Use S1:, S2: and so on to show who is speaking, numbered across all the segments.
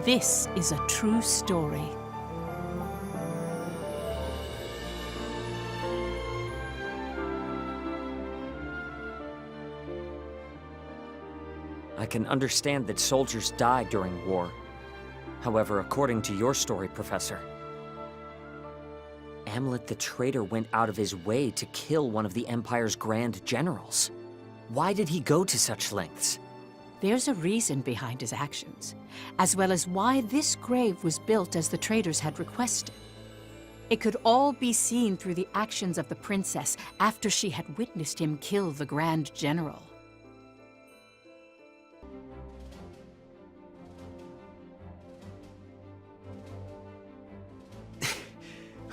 S1: This is a true story.
S2: I can understand that soldiers die during war. However, according to your story, Professor, Amlet the traitor went out of his way to kill one of the Empire's grand generals. Why did he go to such lengths?
S1: There's a reason behind his actions, as well as why this grave was built as the traders had requested. It could all be seen through the actions of the princess after she had witnessed him kill the Grand General.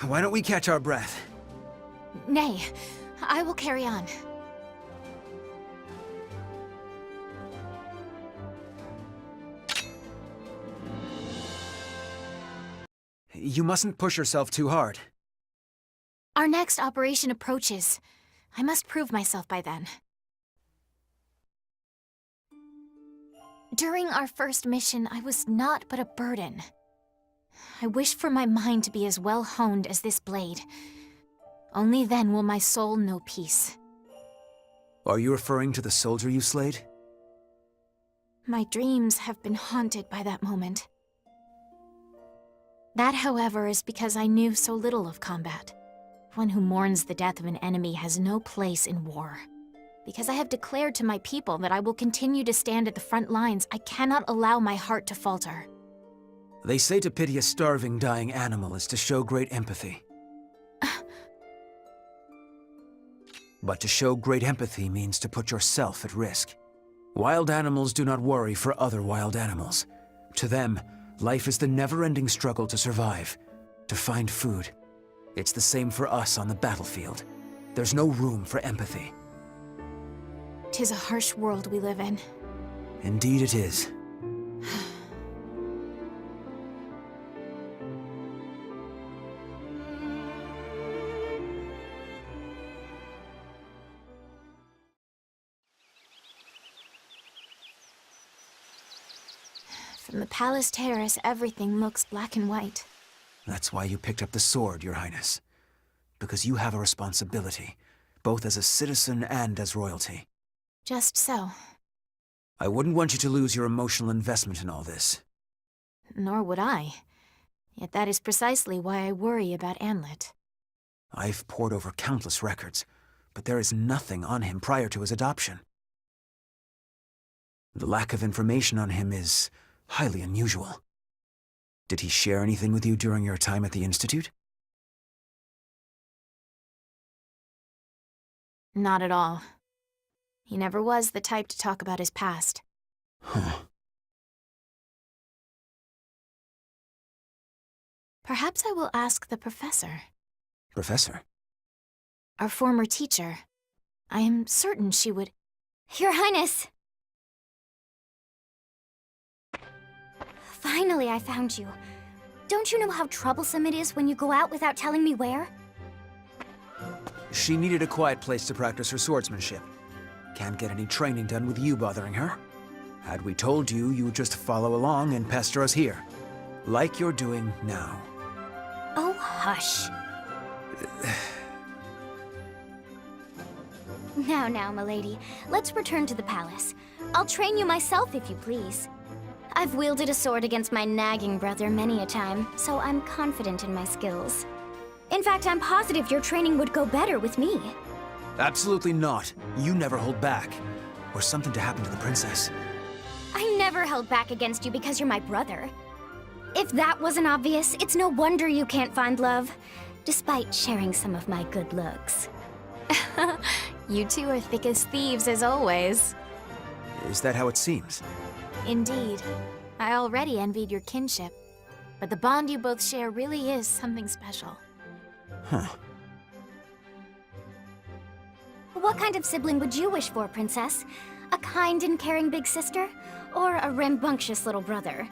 S3: Why don't we catch our breath?
S4: Nay, I will carry on.
S3: You mustn't push yourself too hard.
S4: Our next operation approaches. I must prove myself by then. During our first mission, I was naught but a burden. I wish for my mind to be as well honed as this blade. Only then will my soul know peace.
S3: Are you referring to the soldier you slayed?
S4: My dreams have been haunted by that moment. That, however, is because I knew so little of combat. One who mourns the death of an enemy has no place in war. Because I have declared to my people that I will continue to stand at the front lines, I cannot allow my heart to falter.
S3: They say to pity a starving, dying animal is to show great empathy. But to show great empathy means to put yourself at risk. Wild animals do not worry for other wild animals. To them, life is the never-ending struggle to survive, to find food. It's the same for us on the battlefield. There's no room for empathy.
S4: 'Tis a harsh world we live in.
S3: Indeed it is.
S4: From the palace terrace, everything looks black and white.
S3: That's why you picked up the sword, Your Highness. Because you have a responsibility, both as a citizen and as royalty.
S4: Just so.
S3: I wouldn't want you to lose your emotional investment in all this.
S4: Nor would I. Yet that is precisely why I worry about Amlet.
S3: I've pored over countless records, but there is nothing on him prior to his adoption. The lack of information on him is highly unusual. Did he share anything with you during your time at the Institute?
S4: Not at all. He never was the type to talk about his past.
S3: Huh.
S4: Perhaps I will ask the professor.
S3: Professor?
S4: Our former teacher. I am certain she would... Your Highness! Finally, I found you. Don't you know how troublesome it is when you go out without telling me where?
S3: She needed a quiet place to practice her swordsmanship. Can't get any training done with you bothering her. Had we told you, you would just follow along and pester us here. Like you're doing now.
S4: Oh, hush. Now, milady. Let's return to the palace. I'll train you myself if you please. I've wielded a sword against my nagging brother many a time, so I'm confident in my skills. In fact, I'm positive your training would go better with me.
S3: Absolutely not. You never hold back. Or something to happen to the princess.
S4: I never held back against you because you're my brother. If that wasn't obvious, it's no wonder you can't find love, despite sharing some of my good looks. You two are thick as thieves as always.
S3: Is that how it seems?
S4: Indeed. I already envied your kinship, but the bond you both share really is something special.
S3: Huh.
S4: What kind of sibling would you wish for, Princess? A kind and caring big sister? Or a rambunctious little brother?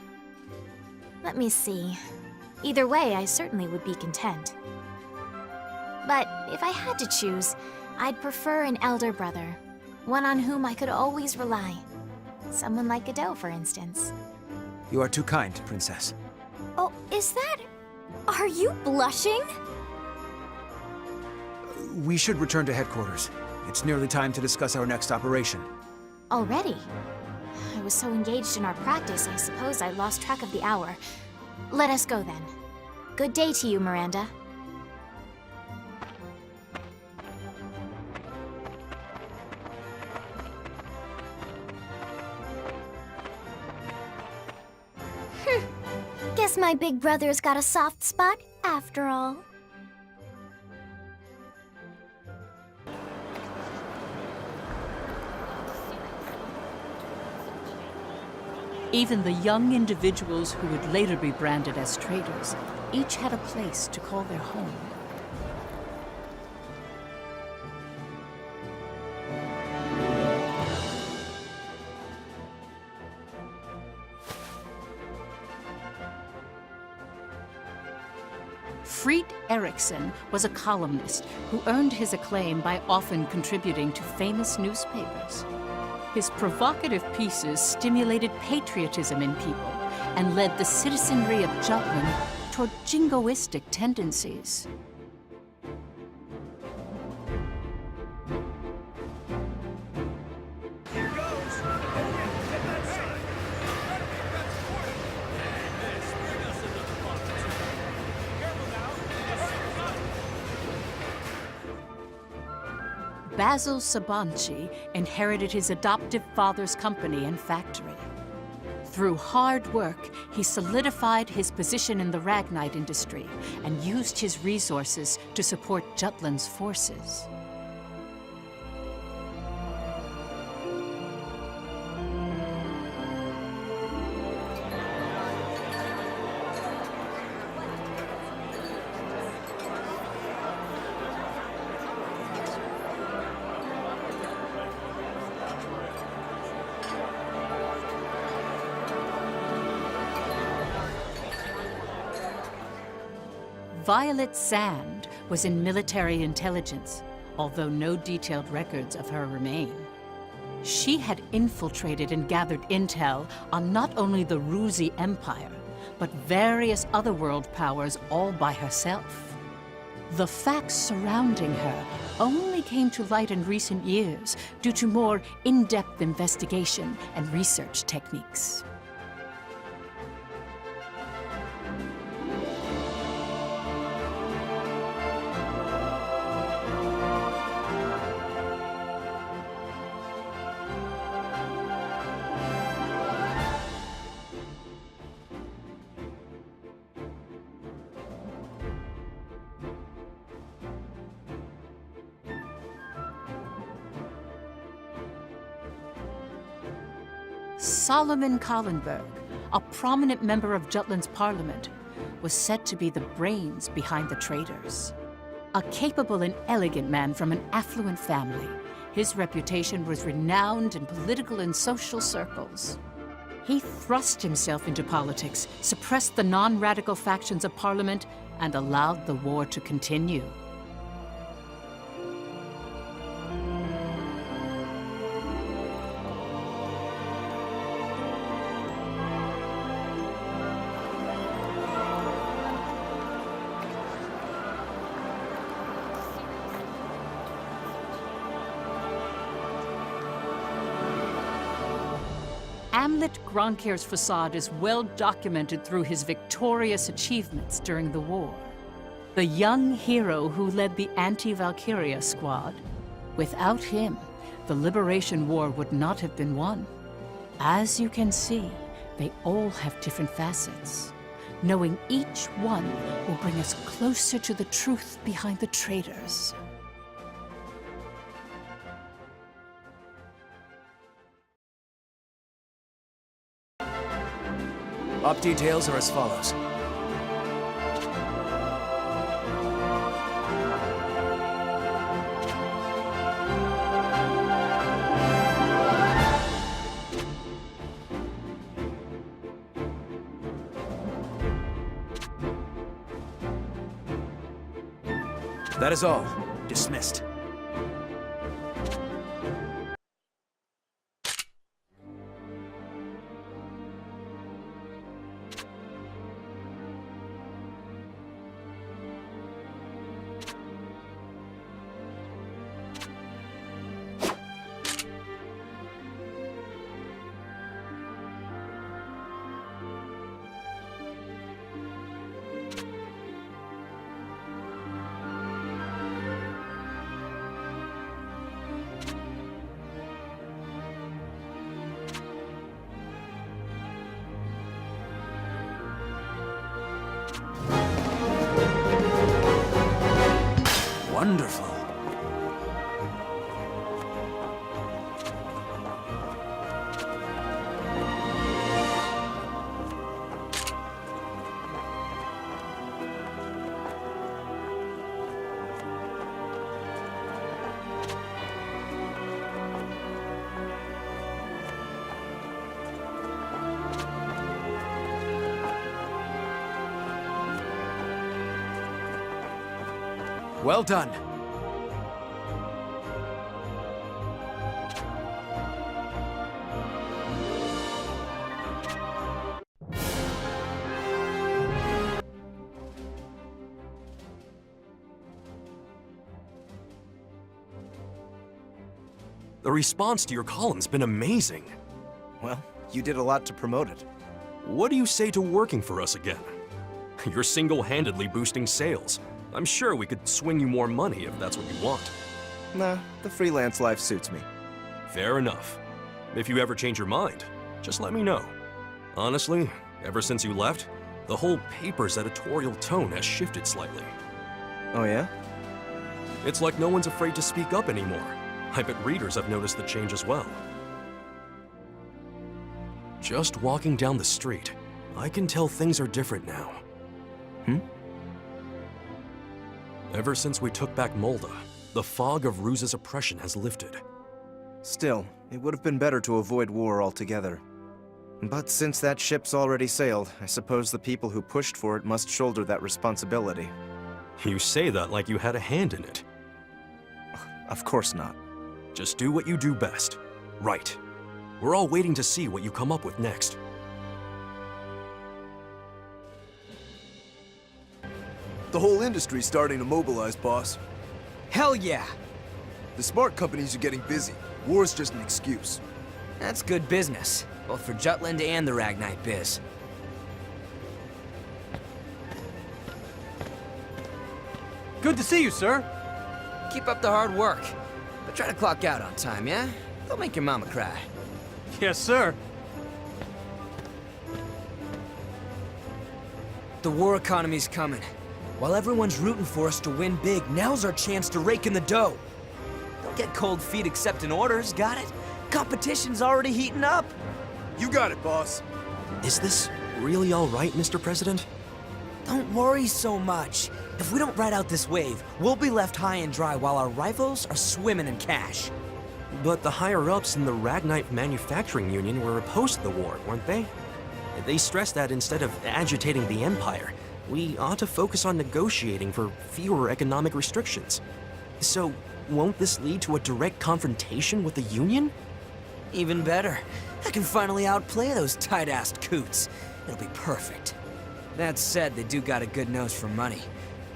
S4: Let me see. Either way, I certainly would be content. But if I had to choose, I'd prefer an elder brother. One on whom I could always rely. Someone like Adele, for instance.
S3: You are too kind, Princess.
S4: Oh, is that... Are you blushing?
S3: We should return to headquarters. It's nearly time to discuss our next operation.
S4: Already? I was so engaged in our practice, I suppose I lost track of the hour. Let us go then. Good day to you, Miranda. Guess my big brother's got a soft spot after all.
S1: Even the young individuals who would later be branded as traitors each had a place to call their home. Fried Erikson was a columnist who earned his acclaim by often contributing to famous newspapers. His provocative pieces stimulated patriotism in people and led the citizenry of Jutland toward jingoistic tendencies. Basil Sabanci inherited his adoptive father's company and factory. Through hard work, he solidified his position in the Ragnite industry and used his resources to support Jutland's forces. Violet Sand was in military intelligence, although no detailed records of her remain. She had infiltrated and gathered intel on not only the Ruzi Empire, but various other world powers all by herself. The facts surrounding her only came to light in recent years due to more in-depth investigation and research techniques. Solomon Kallenberg, a prominent member of Jutland's parliament, was said to be the brains behind the traitors. A capable and elegant man from an affluent family, his reputation was renowned in political and social circles. He thrust himself into politics, suppressed the non-radical factions of parliament, and allowed the war to continue. Amlet Gronkir's facade is well documented through his victorious achievements during the war. The young hero who led the anti-Valkyria squad. Without him, the Liberation War would not have been won. As you can see, they all have different facets. Knowing each one will bring us closer to the truth behind the traitors.
S3: Op details are as follows. That is all. Dismissed. Wonderful. Well done.
S5: The response to your column's been amazing.
S6: Well, you did a lot to promote it.
S5: What do you say to working for us again? You're single-handedly boosting sales. I'm sure we could swing you more money if that's what you want.
S6: Nah, the freelance life suits me.
S5: Fair enough. If you ever change your mind, just let me know. Honestly, ever since you left, the whole paper's editorial tone has shifted slightly.
S6: Oh yeah?
S5: It's like no one's afraid to speak up anymore. I bet readers have noticed the change as well. Just walking down the street, I can tell things are different now. Ever since we took back Molda, the fog of Ruse's oppression has lifted.
S6: Still, it would have been better to avoid war altogether. But since that ship's already sailed, I suppose the people who pushed for it must shoulder that responsibility.
S5: You say that like you had a hand in it.
S6: Of course not.
S5: Just do what you do best. Right. We're all waiting to see what you come up with next.
S7: The whole industry's starting to mobilize, boss.
S8: Hell yeah!
S7: The smart companies are getting busy. War's just an excuse.
S8: That's good business, both for Jutland and the Ragnite biz.
S9: Good to see you, sir.
S8: Keep up the hard work, but try to clock out on time, yeah? Don't make your mama cry.
S9: Yes, sir.
S8: The war economy's coming. While everyone's rooting for us to win big, now's our chance to rake in the dough. Don't get cold feet accepting orders, got it? Competition's already heating up.
S7: You got it, boss.
S5: Is this really all right, Mr. President?
S8: Don't worry so much. If we don't ride out this wave, we'll be left high and dry while our rivals are swimming in cash.
S5: But the higher-ups in the Ragnite Manufacturing Union were opposed to the war, weren't they? They stressed that instead of agitating the Empire, we ought to focus on negotiating for fewer economic restrictions. So, won't this lead to a direct confrontation with the Union?
S8: Even better. I can finally outplay those tight-assed coots. It'll be perfect. That said, they do got a good nose for money.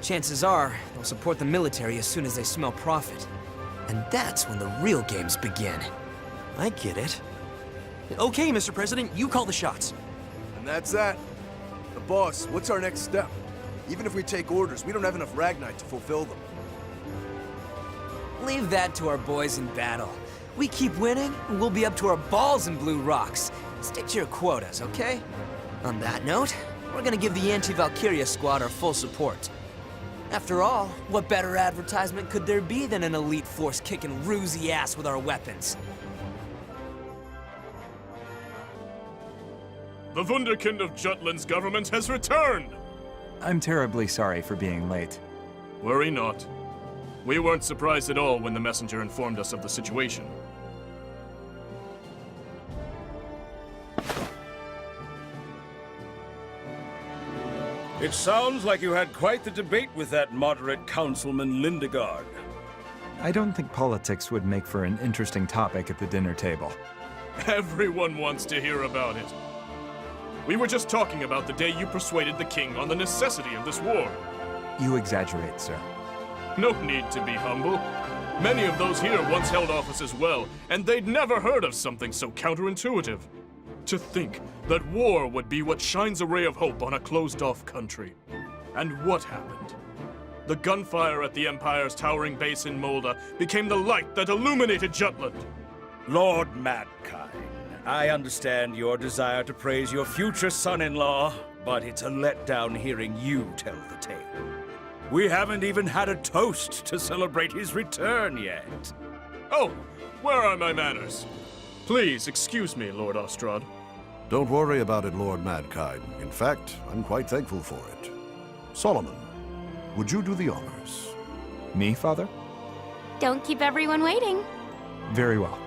S8: Chances are, they'll support the military as soon as they smell profit. And that's when the real games begin.
S5: I get it. Okay, Mr. President, you call the shots.
S7: And that's that. The boss, what's our next step? Even if we take orders, we don't have enough Ragnite to fulfill them.
S8: Leave that to our boys in battle. We keep winning, and we'll be up to our balls in blue rocks. Stick to your quotas, okay? On that note, we're gonna give the anti-Valkyria squad our full support. After all, what better advertisement could there be than an elite force kicking Rusey ass with our weapons?
S10: The Wunderkind of Jutland's government has returned!
S9: I'm terribly sorry for being late.
S10: Worry not. We weren't surprised at all when the messenger informed us of the situation.
S11: It sounds like you had quite the debate with that moderate Councilman Lindegard.
S9: I don't think politics would make for an interesting topic at the dinner table.
S10: Everyone wants to hear about it. We were just talking about the day you persuaded the king on the necessity of this war.
S9: You exaggerate, sir.
S10: No need to be humble. Many of those here once held office as well, and they'd never heard of something so counterintuitive. To think that war would be what shines a ray of hope on a closed-off country. And what happened? The gunfire at the Empire's towering base in Molda became the light that illuminated Jutland.
S11: Lord Mankind, I understand your desire to praise your future son-in-law, but it's a letdown hearing you tell the tale. We haven't even had a toast to celebrate his return yet.
S10: Oh, where are my manners? Please excuse me, Lord Ostrad.
S12: Don't worry about it, Lord Madkine. In fact, I'm quite thankful for it. Solomon, would you do the honors?
S9: Me, Father?
S4: Don't keep everyone waiting.
S9: Very well.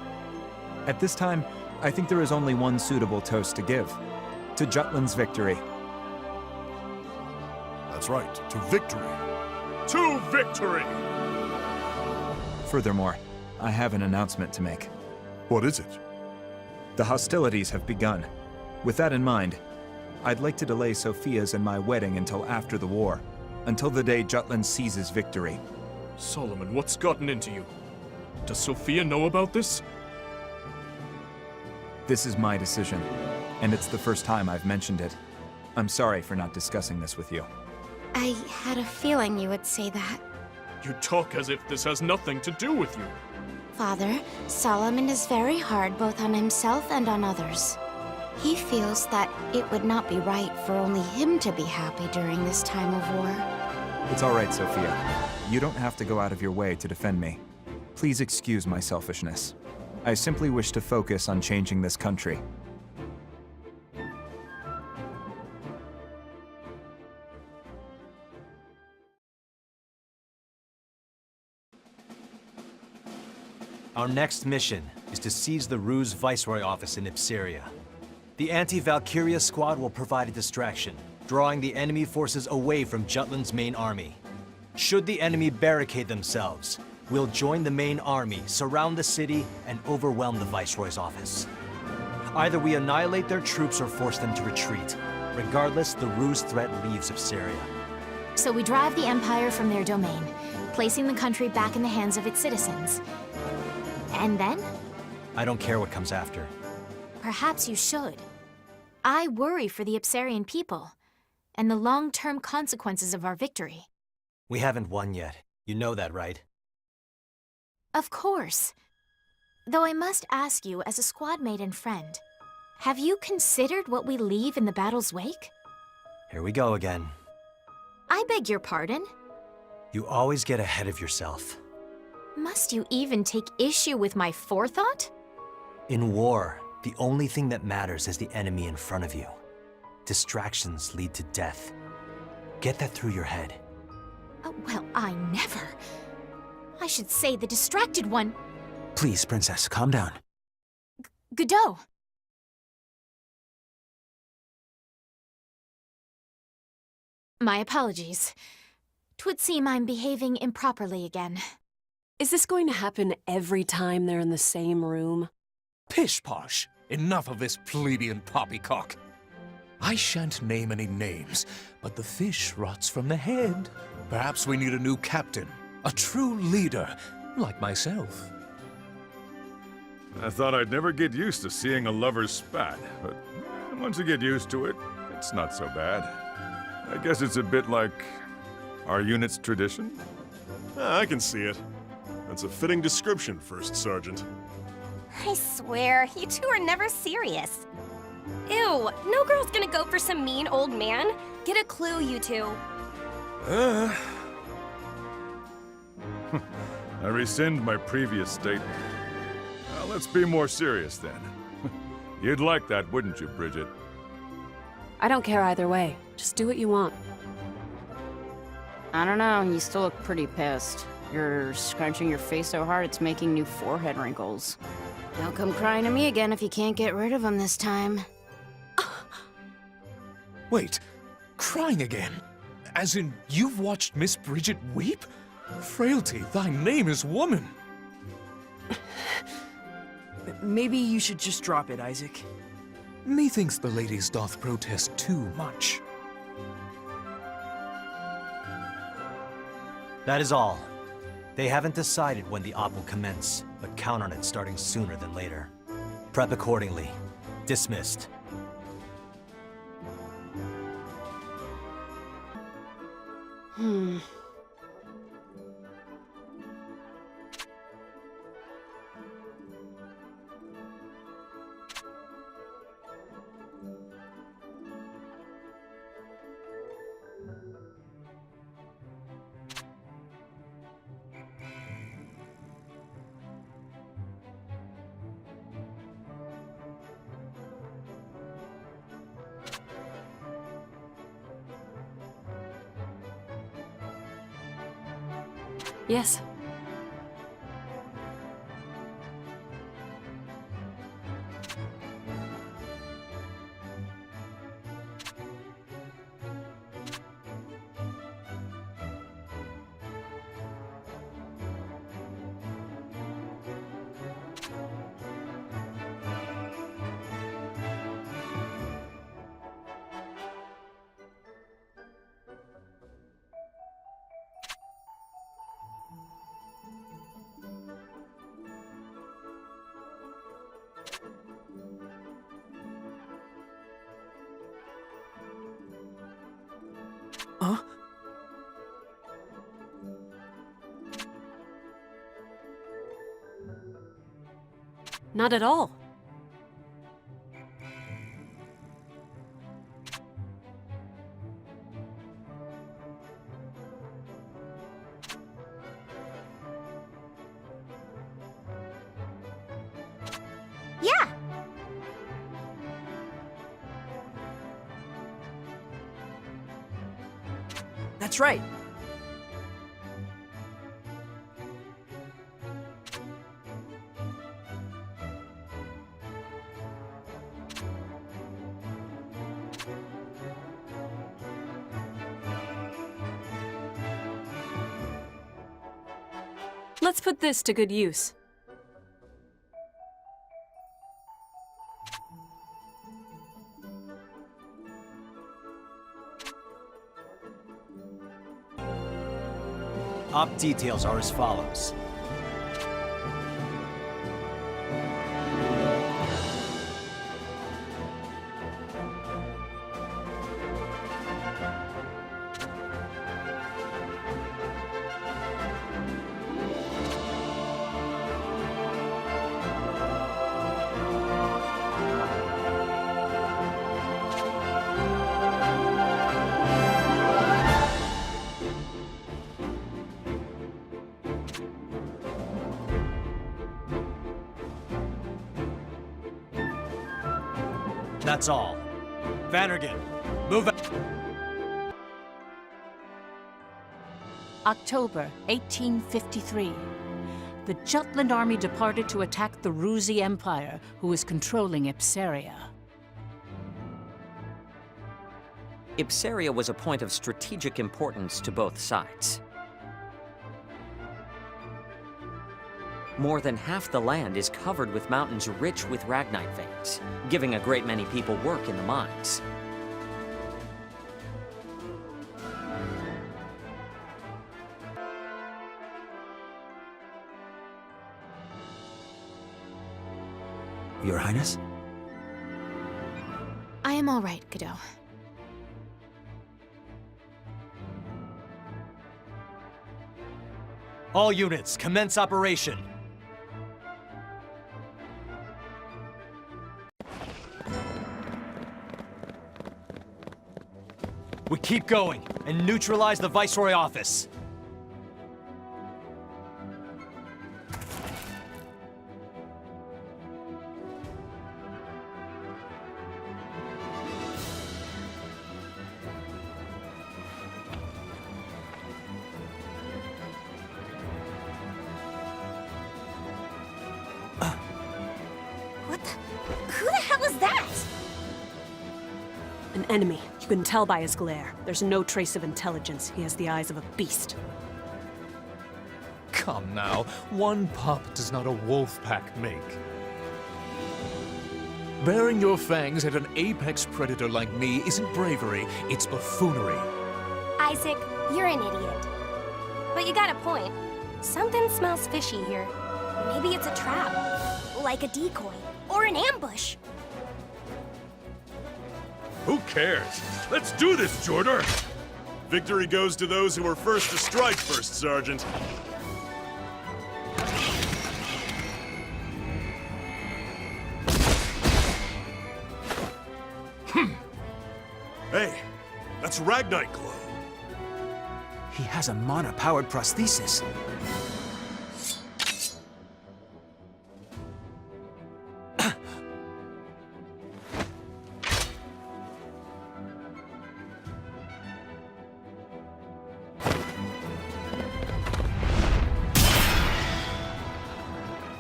S9: At this time, I think there is only one suitable toast to give. To Jutland's victory.
S12: That's right, to victory.
S10: To victory!
S9: Furthermore, I have an announcement to make.
S12: What is it?
S9: The hostilities have begun. With that in mind, I'd like to delay Sophia's and my wedding until after the war. Until the day Jutland seizes victory.
S10: Solomon, what's gotten into you? Does Sophia know about this?
S9: This is my decision, and it's the first time I've mentioned it. I'm sorry for not discussing this with you.
S4: I had a feeling you would say that.
S10: You talk as if this has nothing to do with you.
S4: Father, Solomon is very hard both on himself and on others. He feels that it would not be right for only him to be happy during this time of war.
S9: It's all right, Sophia. You don't have to go out of your way to defend me. Please excuse my selfishness. I simply wish to focus on changing this country.
S13: Our next mission is to seize the Ruse Viceroy office in Ipseria. The anti-Valkyria squad will provide a distraction, drawing the enemy forces away from Jutland's main army. Should the enemy barricade themselves, we'll join the main army, surround the city, and overwhelm the Viceroy's office. Either we annihilate their troops or force them to retreat. Regardless, the Ruse threat leaves Ipseria.
S4: So we drive the Empire from their domain, placing the country back in the hands of its citizens. And then?
S13: I don't care what comes after.
S4: Perhaps you should. I worry for the Ipserian people, and the long-term consequences of our victory.
S13: We haven't won yet. You know that, right?
S4: Of course. Though I must ask you, as a squad mate and friend, have you considered what we leave in the battle's wake?
S13: Here we go again.
S4: I beg your pardon?
S13: You always get ahead of yourself.
S4: Must you even take issue with my forethought?
S13: In war, the only thing that matters is the enemy in front of you. Distractions lead to death. Get that through your head.
S4: Oh, well, I never. I should say the distracted one.
S3: Please, Princess, calm down.
S4: Godot. My apologies. 'Twould seem I'm behaving improperly again.
S14: Is this going to happen every time they're in the same room?
S15: Pish-posh! Enough of this plebeian poppycock. I shan't name any names, but the fish rots from the head. Perhaps we need a new captain, a true leader, like myself.
S11: I thought I'd never get used to seeing a lover spat, but once you get used to it, it's not so bad. I guess it's a bit like our unit's tradition.
S10: I can see it. That's a fitting description, First Sergeant.
S16: I swear, you two are never serious. Ew, no girl's gonna go for some mean old man. Get a clue, you two.
S11: I rescind my previous statement. Now, let's be more serious then. You'd like that, wouldn't you, Bridget?
S14: I don't care either way. Just do what you want.
S17: I don't know, you still look pretty pissed. You're scrunching your face so hard it's making new forehead wrinkles. Don't come crying to me again if you can't get rid of them this time.
S15: Wait, crying again? As in, you've watched Miss Bridget weep? Frailty, thy name is woman.
S8: Maybe you should just drop it, Isaac.
S15: Methinks the ladies doth protest too much.
S13: That is all. They haven't decided when the op will commence, but count on it starting sooner than later. Prep accordingly. Dismissed.
S14: Yes.
S8: Huh?
S14: Not at all.
S16: Yeah!
S8: That's right.
S14: Let's put this to good use.
S13: Op details are as follows. That's all. Vannergan, move out.
S1: October 1853. The Jutland army departed to attack the Ruzi Empire, who was controlling Ipseria.
S2: Ipseria was a point of strategic importance to both sides. More than half the land is covered with mountains rich with ragnite veins, giving a great many people work in the mines.
S3: Your Highness?
S4: I am all right, Godot.
S13: All units, commence operation. We keep going and neutralize the Viceroy office.
S16: Who the hell is that?
S14: An enemy. You can tell by his glare. There's no trace of intelligence. He has the eyes of a beast.
S15: Come now, one pup does not a wolf pack make. Baring your fangs at an apex predator like me isn't bravery, it's buffoonery.
S16: Isaac, you're an idiot. But you got a point. Something smells fishy here. Maybe it's a trap. Like a decoy. Or an ambush.
S11: Who cares? Let's do this, Jordan!
S18: Victory goes to those who were first to strike, First Sergeant. Hey, that's Ragnite glow.
S3: He has a mana-powered prosthesis.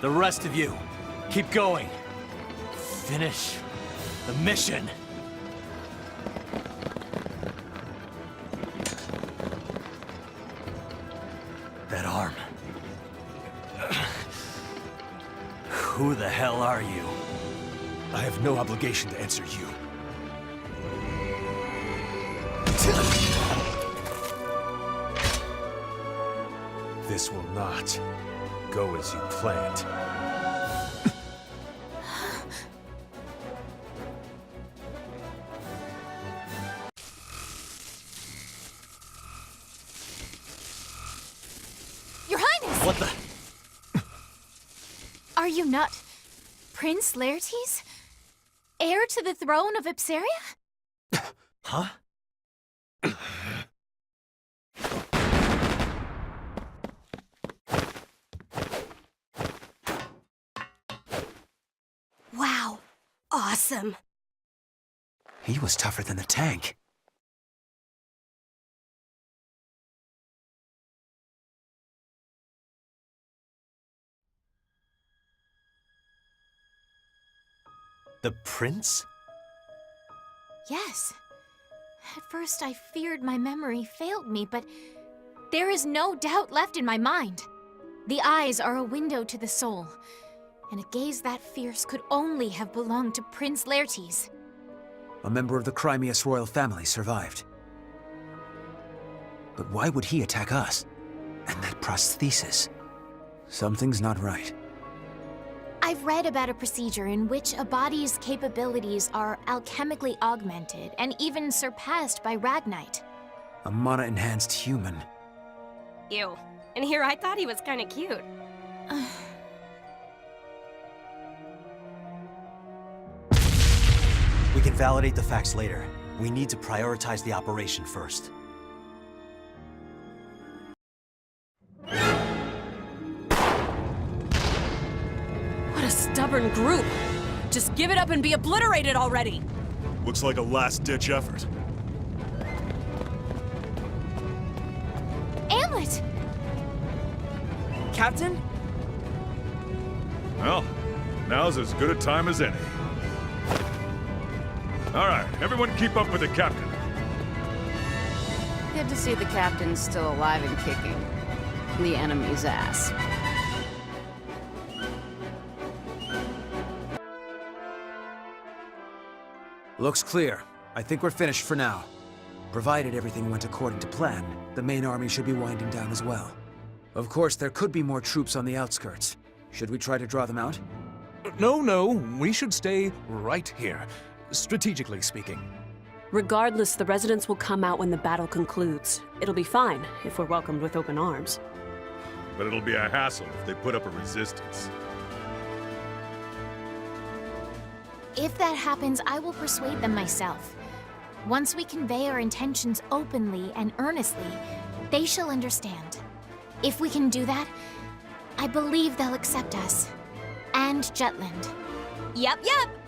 S13: The rest of you, keep going. Finish the mission. That arm. Who the hell are you?
S18: I have no obligation to answer you. This will not go as you planned.
S4: Your Highness!
S13: What the?
S4: Are you not Prince Laertes? Heir to the throne of Ipseria?
S13: Huh?
S16: Wow. Awesome.
S3: He was tougher than the tank.
S13: The prince?
S4: Yes. At first I feared my memory failed me, but there is no doubt left in my mind. The eyes are a window to the soul, and a gaze that fierce could only have belonged to Prince Laertes.
S3: A member of the Crimeus royal family survived. But why would he attack us? And that prosthesis? Something's not right.
S4: I've read about a procedure in which a body's capabilities are alchemically augmented and even surpassed by Ragnite.
S3: A mana-enhanced human.
S16: Ew. And here I thought he was kinda cute.
S13: We can validate the facts later. We need to prioritize the operation first.
S14: What a stubborn group! Just give it up and be obliterated already!
S18: Looks like a last-ditch effort.
S4: Amlet!
S14: Captain?
S11: Well, now's as good a time as any. All right, everyone keep up with the captain.
S17: Good to see the captain's still alive and kicking the enemy's ass.
S3: Looks clear. I think we're finished for now. Provided everything went according to plan, the main army should be winding down as well. Of course, there could be more troops on the outskirts. Should we try to draw them out?
S15: No, we should stay right here, strategically speaking.
S14: Regardless, the residents will come out when the battle concludes. It'll be fine if we're welcomed with open arms.
S11: But it'll be a hassle if they put up a resistance.
S4: If that happens, I will persuade them myself. Once we convey our intentions openly and earnestly, they shall understand. If we can do that, I believe they'll accept us. And Jutland.
S16: Yup.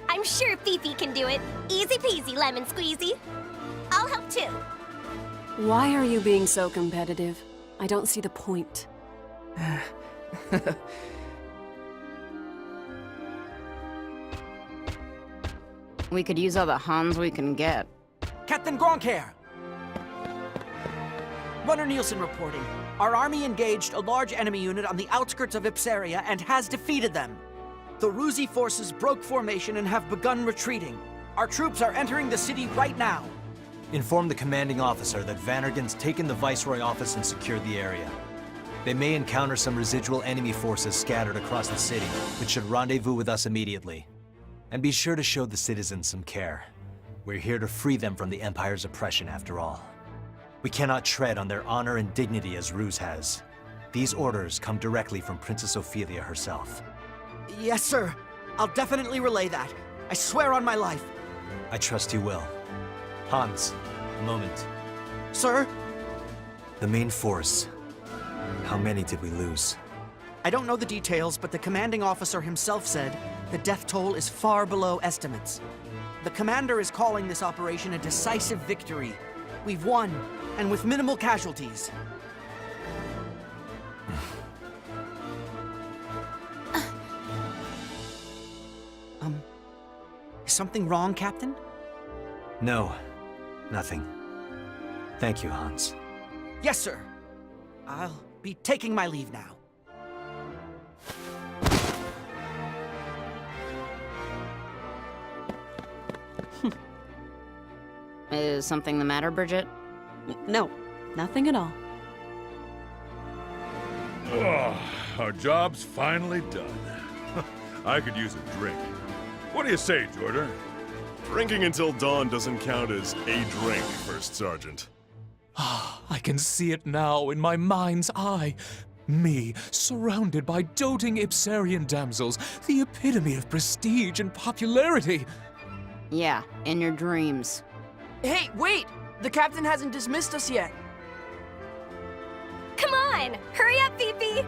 S16: I'm sure Fifi can do it. Easy peasy, lemon squeezy. I'll help too.
S14: Why are you being so competitive? I don't see the point.
S17: We could use all the Hans we can get.
S19: Captain Gronkair! Runner Nielsen reporting. Our army engaged a large enemy unit on the outskirts of Ipseria and has defeated them. The Ruzi forces broke formation and have begun retreating. Our troops are entering the city right now.
S13: Inform the commanding officer that Vannergen's taken the Viceroy office and secured the area. They may encounter some residual enemy forces scattered across the city, but should rendezvous with us immediately. And be sure to show the citizens some care. We're here to free them from the Empire's oppression, after all. We cannot tread on their honor and dignity as Ruse has. These orders come directly from Princess Ophelia herself.
S19: Yes, sir. I'll definitely relay that. I swear on my life.
S13: I trust you will. Hans, a moment.
S19: Sir?
S13: The main force. How many did we lose?
S19: I don't know the details, but the commanding officer himself said the death toll is far below estimates. The commander is calling this operation a decisive victory. We've won, and with minimal casualties. something wrong, Captain?
S13: No, nothing. Thank you, Hans.
S19: Yes, sir. I'll be taking my leave now.
S17: Is something the matter, Bridget?
S14: No, nothing at all.
S11: Oh, our job's finally done. I could use a drink. What do you say, Jordan?
S10: Drinking until dawn doesn't count as a drink, First Sergeant.
S15: I can see it now in my mind's eye. Me, surrounded by doting Ipserian damsels, the epitome of prestige and popularity.
S17: Yeah, in your dreams.
S20: Hey, wait! The captain hasn't dismissed us yet.
S16: Come on! Hurry up, Phoebe!